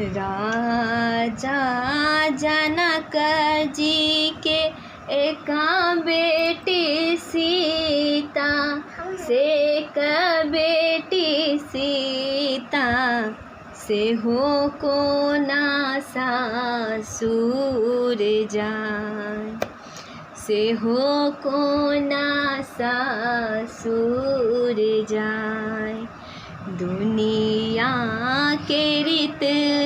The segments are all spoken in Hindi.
राजा जनक जी के एक बेटी सीता से एक बेटी सीता से हो को ना सासुर जाय से हो को ना सासुर जाय। दुनिया के रीत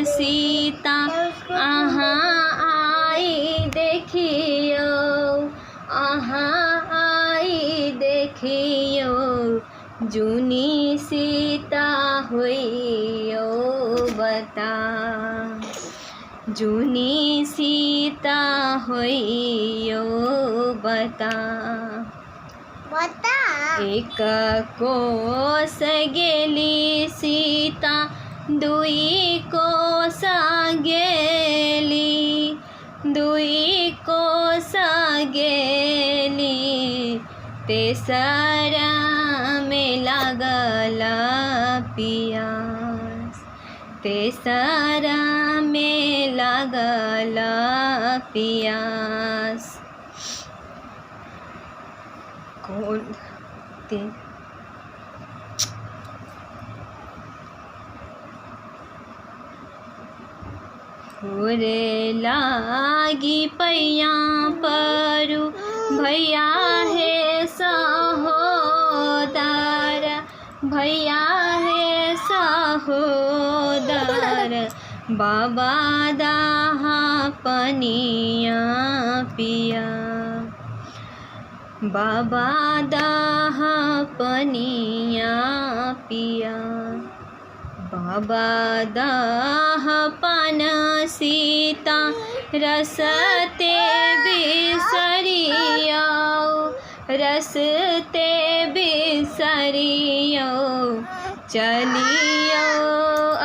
सीता अहाँ आई देखियो अहाँ आई देखियो जूनी सीता होइयो बता जूनी सीता होइयो बता एक कोस गेली सीता दुई कोस गेली दुई कोस गेली तेसरा में लागल पियास तेसरा में लागल पियास। होरे लागी पैया परू भैया है सहोदर भैया है सहोदर बाबा दाहा पनिया पिया बाबा दाहा पनिया पिया बाबा दाह पान सीता रसते बिसरियो रसते बिसरियो चलियो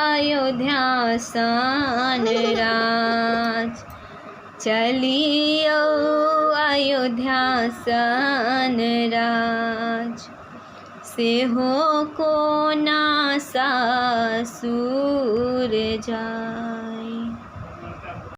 अयोध्या सन राज चलियो अयोध्या सन राज से हो को ना सासुर जाय।